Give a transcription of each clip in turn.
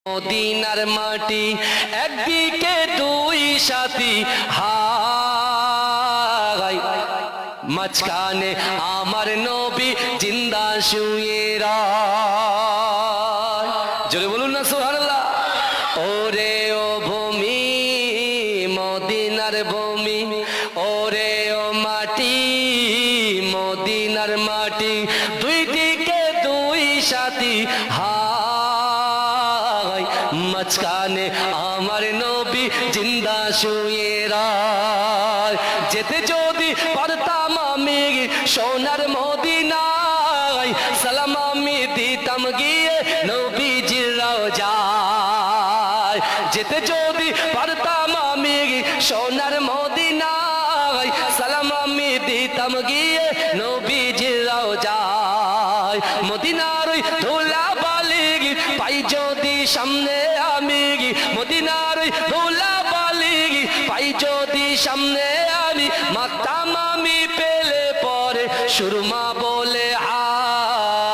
মদিনার মাটি একদিকে দুই সাথী হাই মাঝখানে আমার নবী জিন্দা শুয়ে রায়। জোরে বলুন না সুবহানাল্লাহ। ওরে ও ভূমি মদিনার ভূমি, ওরে ও মাটি মদিনার মাটি, দুই দিকে দুই সাথী হাই মাঝখানে আমার নবী জিন্দা শুয়ে রায়। যেতে যদি পারতাম আমি সোনার মদিনায়, সালাম আমি দিতাম গিয়ে নবীজির রওজায়। যেতে যদি পারতাম আমি সোনার মদিনায়, সালাম আমি দিতাম গিয়ে নবীজির রওজায়। মদিনার ওই ধুলা বালি পাই যদি সামনে আমি, মদিনার ওই ধুলা বালি পাই যদি সামনে আমি, মাতাম আমি পেলে পরে সুরমা বলে হায়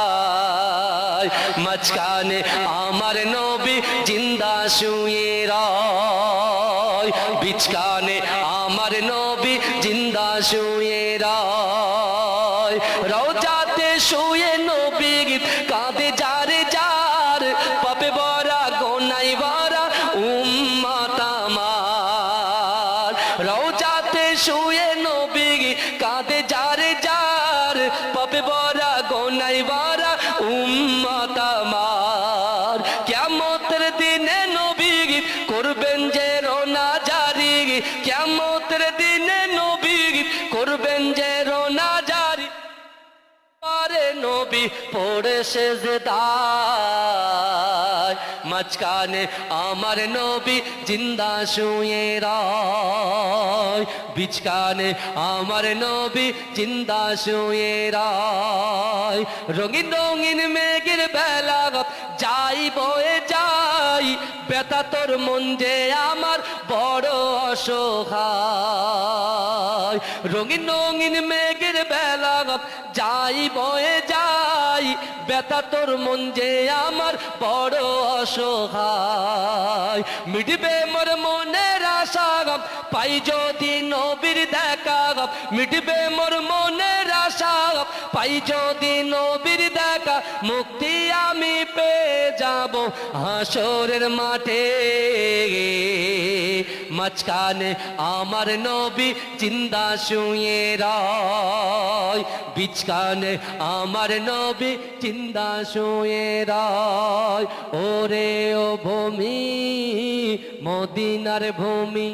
মাঝখানে আমার নবী জিন্দা শুয়ে রায়। বিচকানে আমার নবী জিন্দা শুয়ে রায়। রওজাতে শুয়ে নবী কাঁদে যারে যার, পাপে ভরা গোনাই ভরা উম্মত আমার। রওজাতে শুয়ে নবী কাঁদে যারে যার, পাপে ভরা গোনাই ভরা উম্মত আমার। কিয়ামতের দিনে নবী করবেন যে রোনা জারি, কিয়ামতের দিনে নবী করবেন যে রোনা জারি। পারে নবী পড়ে সেজদায় মাঝখানে আমার নবী জিন্দা শুয়ে রায়। বিচকানে আমার নবী জিন্দা শুয়ে রায়। রঙিন রঙিন মেঘের বেলা যাই বয়ে যাই, বেতা তোর মন যে আমার বড় অসহায়। রঙিন রঙিন মেঘের বেলা যাই বয়ে যাই, বেতা তোর মন যে আমার বড় অসহায়। মিটবে মোর মনের আশা পাই যদি নবীর দেখা, মিটবে মোর মনের আশা পাই যদি নবীর দেখা। মুক্তি আমি পেয়ে যাব হাসরের মাঠে মাঝখানে আমার নবী জিন্দা শুয়ে রায়। বিচকানে আমার নবী জিন্দা শুয়ে রায়। ওরে ও ভূমি মদিনার ভূমি,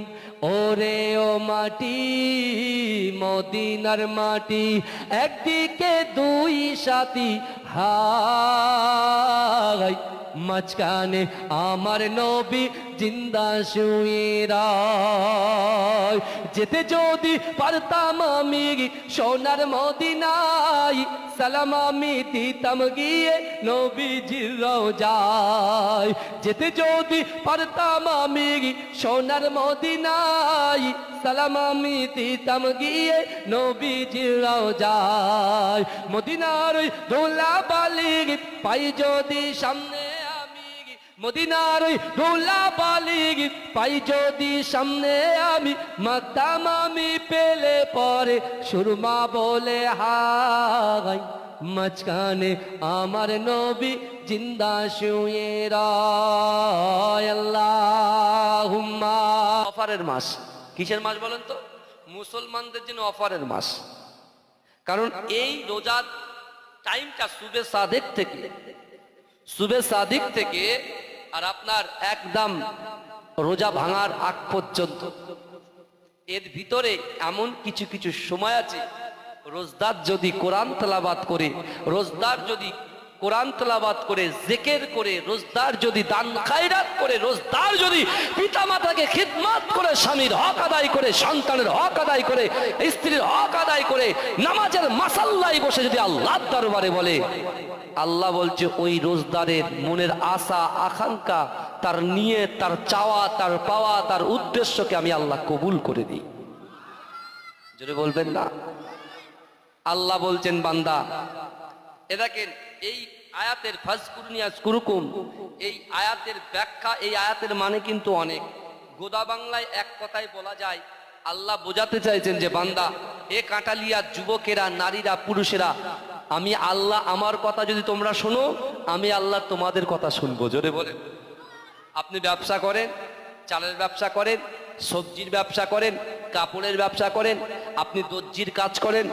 ওরে ও মাটি মদিনার মাটি, একদিকে দুই সাথী হাই মাঝখানে আমার নবী জিন্দা শুয়ে রায়। যেতে যদি পারতাম আমি সোনার মদিনায়, সালাম আমি দিতাম গিয়ে নবীজির রওজায়। যেতে যদি পারতাম আমি সোনার মদিনায়, সালাম আমি দিতাম গিয়ে নবীজির রওজায়। মদিনার ওই ধুলা বালি পাই যদি সামনে আমি, মদিনার ওই ধুলা বালি পাই যদি সামনে আমি, মাতাম আমি পেলে পরে সুরমা বলে হাই মাঝখানে আমার নবী জিন্দা শুয়ে রায়। আল্লাহুম্মা। অফারের মাস কিসের মাস বলেন তো? মুসলমানদের জন্য অফারের মাস। কারণ এই রোজার টাইমটা সুবে সাদিক থেকে আর আপনার একদম রোজা ভাঙার আগ পর্যন্ত, এর ভিতরে এমন কিছু কিছু সময় আছে, রোজদার যদি কোরআন তেলাওয়াত করে, রোজদার যদি কোরআন তেলাওয়াত করে, জিকির করে, রোজদার যদি দান খায়রাত করে, রোজদার যদি পিতামাতাকে খিদমত করে, স্বামীর হক আদায় করে, সন্তানের হক আদায় করে, স্ত্রীর হক আদায় করে, নামাজের মাসাল্লায় বসে যদি আল্লাহর দরবারে বলে, আল্লাহ বলছে ওই রোজদারের মনের আশা আকাঙ্ক্ষা, তার নিয়ত, তার চাওয়া, তার পাওয়া, তার উদ্দেশ্যকে আমি আল্লাহ কবুল করে দিই। জোরে বলবেন না? আল্লাহ বলছেন বান্দা এ দেখেন এই আয়াতের ফাজকুরুনি আযকুরুকুম, এই আয়াতের ব্যাখ্যা, এই আয়াতের মানে কিন্তু অনেক। গোদা বাংলায় এক কথায় বলা যায়, আল্লাহ বোঝাতে চাইছেন যে বান্দা, এ কাঁটালিয়া যুবকেরা, নারীরা, পুরুষেরা, আমি আল্লাহ, আমার কথা যদি তোমরা শোনো, আমি আল্লাহ তোমাদের কথা শুনবো। জোরে বলেন। আপনি ব্যবসা করেন, চালের ব্যবসা করেন, সবজির ব্যবসা করেন, কাপড়ের ব্যবসা করেন, আপনি দর্জির কাজ করেন,